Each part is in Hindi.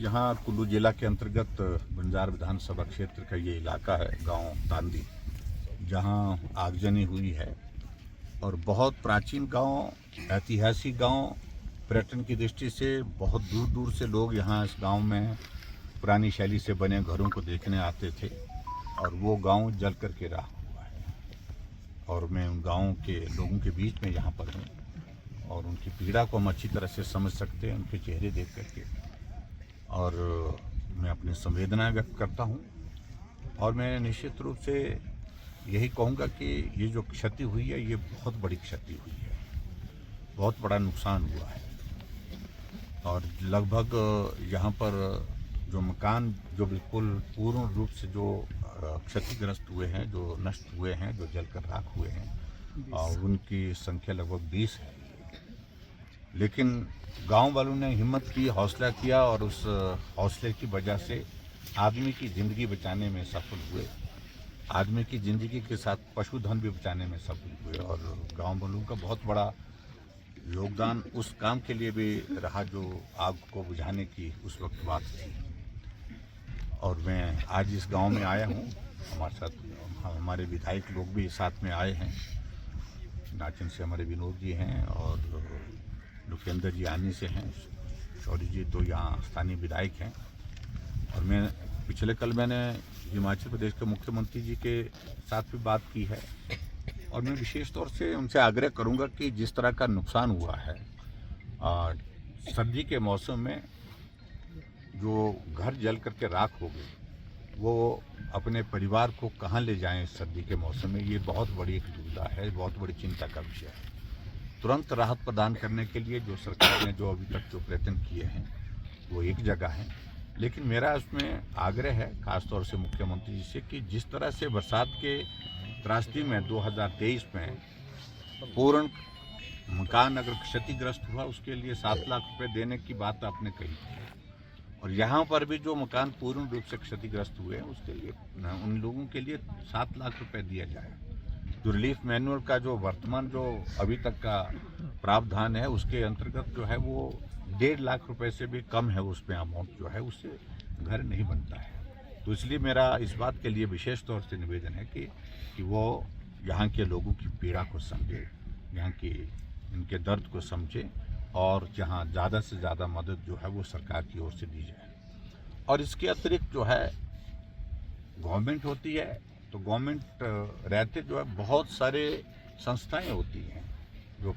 यहाँ कुल्लू जिला के अंतर्गत बंजार विधानसभा क्षेत्र का ये इलाका है, गांव तांदी, जहाँ आगजनी हुई है। और बहुत प्राचीन गांव, ऐतिहासिक गांव, पर्यटन की दृष्टि से बहुत दूर दूर से लोग यहाँ इस गांव में पुरानी शैली से बने घरों को देखने आते थे। और वो गांव जल करके राख हुआ है। और मैं उन गाँव के लोगों के बीच में यहाँ पर हूँ और उनकी पीड़ा को हम अच्छी तरह से समझ सकते हैं, उनके चेहरे देख करके। और मैं अपनी संवेदना व्यक्त करता हूँ। और मैं निश्चित रूप से यही कहूँगा कि ये जो क्षति हुई है, ये बहुत बड़ी क्षति हुई है, बहुत बड़ा नुकसान हुआ है। और लगभग यहाँ पर जो मकान जो बिल्कुल पूर्ण रूप से जो क्षतिग्रस्त हुए हैं, जो नष्ट हुए हैं, जो जलकर राख हुए हैं, और उनकी संख्या लगभग 20 है। लेकिन गांव वालों ने हिम्मत की, हौसला किया और उस हौसले की वजह से आदमी की ज़िंदगी बचाने में सफल हुए। आदमी की ज़िंदगी के साथ पशुधन भी बचाने में सफल हुए। और गांव वालों का बहुत बड़ा योगदान उस काम के लिए भी रहा जो आग को बुझाने की उस वक्त बात थी। और मैं आज इस गांव में आया हूं, हमारे साथ हमारे विधायक लोग भी साथ में आए हैं। नाचन से हमारे विनोद जी हैं और लुकेंद्र जी आनी से हैं, शौर्य जी तो यहाँ स्थानीय विधायक हैं। और मैं पिछले कल मैंने हिमाचल प्रदेश के मुख्यमंत्री जी के साथ भी बात की है। और मैं विशेष तौर से उनसे आग्रह करूंगा कि जिस तरह का नुकसान हुआ है, सर्दी के मौसम में जो घर जल करके राख हो गए, वो अपने परिवार को कहाँ ले जाएं सर्दी के मौसम में, ये बहुत बड़ी एक दुविधा है, बहुत बड़ी चिंता का विषय है। तुरंत राहत प्रदान करने के लिए जो सरकार ने जो अभी तक जो प्रयत्न किए हैं वो एक जगह है। लेकिन मेरा उसमें आग्रह है खासतौर से मुख्यमंत्री जी से कि जिस तरह से बरसात के त्रासदी में 2023 में पूर्ण मकान अगर क्षतिग्रस्त हुआ, उसके लिए 7 लाख रुपए देने की बात आपने कही थी। और यहाँ पर भी जो मकान पूर्ण रूप से क्षतिग्रस्त हुए हैं, उसके लिए उन लोगों के लिए 7 लाख रुपए दिया जाए। जो रिलीफ मैनुअल का जो वर्तमान जो अभी तक का प्रावधान है, उसके अंतर्गत जो है वो 1.5 लाख रुपए से भी कम है, उसमें अमाउंट जो है उससे घर नहीं बनता है। तो इसलिए मेरा इस बात के लिए विशेष तौर से निवेदन है कि वो यहाँ के लोगों की पीड़ा को समझे, यहाँ की इनके दर्द को समझे और जहाँ ज़्यादा से ज़्यादा मदद जो है वो सरकार की ओर से दी जाए। और इसके अतिरिक्त जो है गवर्नमेंट होती है, तो गवर्नमेंट रहते जो है बहुत सारे संस्थाएं होती हैं, जो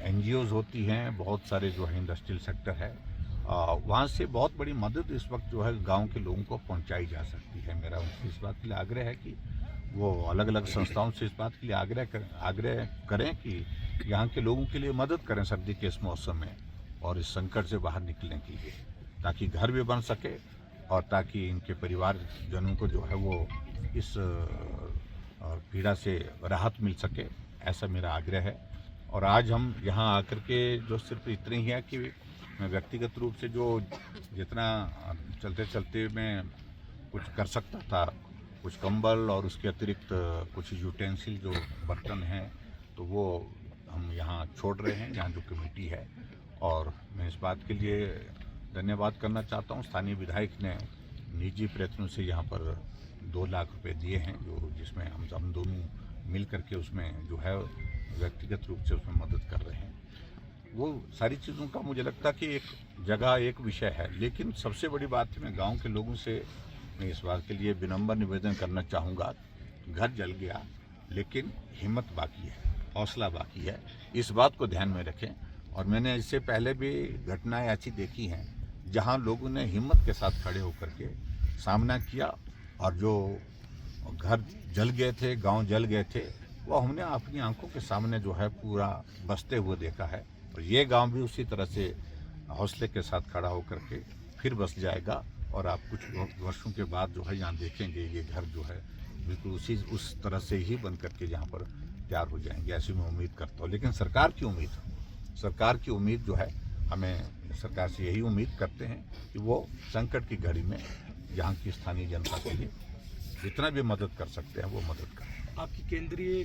NGOs होती हैं, बहुत सारे जो है इंडस्ट्रियल सेक्टर है, वहाँ से बहुत बड़ी मदद इस वक्त जो है गांव के लोगों को पहुंचाई जा सकती है। मेरा उनसे इस बात के लिए आग्रह है कि वो अलग अलग संस्थाओं से इस बात के लिए आग्रह करें कि यहाँ के लोगों के लिए मदद करें सर्दी के इस मौसम में और इस संकट से बाहर निकलने के लिए, ताकि घर भी बन सके और ताकि इनके परिवारजनों को जो है वो इस पीड़ा से राहत मिल सके, ऐसा मेरा आग्रह है। और आज हम यहाँ आकर के जो सिर्फ इतने ही है कि मैं व्यक्तिगत रूप से जो जितना चलते चलते मैं कुछ कर सकता था, कुछ कंबल और उसके अतिरिक्त कुछ यूटेंसिल जो बर्तन हैं, तो वो हम यहाँ छोड़ रहे हैं, यहाँ जो कमेटी है। और मैं इस बात के लिए धन्यवाद करना चाहता हूँ, स्थानीय विधायक ने निजी प्रयत्नों से यहाँ पर 2 लाख रुपए दिए हैं, जो जिसमें हम दोनों मिल करके उसमें जो है व्यक्तिगत रूप से उसमें मदद कर रहे हैं। वो सारी चीज़ों का मुझे लगता है कि एक जगह एक विषय है। लेकिन सबसे बड़ी बात है, मैं गांव के लोगों से मैं इस बात के लिए विनम्र निवेदन करना चाहूँगा, घर जल गया लेकिन हिम्मत बाकी है, हौसला बाकी है, इस बात को ध्यान में रखें। और मैंने इससे पहले भी घटनाएं ऐसी देखी हैं जहां लोगों ने हिम्मत के साथ खड़े होकर के सामना किया और जो घर जल गए थे, गांव जल गए थे, वो हमने अपनी आंखों के सामने जो है पूरा बसते हुए देखा है। और ये गांव भी उसी तरह से हौसले के साथ खड़ा होकर के फिर बस जाएगा और आप कुछ वर्षों के बाद जो है यहाँ देखेंगे ये घर जो है बिल्कुल उस तरह से ही बन करके यहाँ पर तैयार हो जाएंगे, ऐसी मैं उम्मीद करता हूँ। लेकिन सरकार की उम्मीद जो है, हमें सरकार से यही उम्मीद करते हैं कि वो संकट की घड़ी में यहाँ की स्थानीय जनता के लिए जितना भी मदद कर सकते हैं वो मदद करें। आपकी केंद्रीय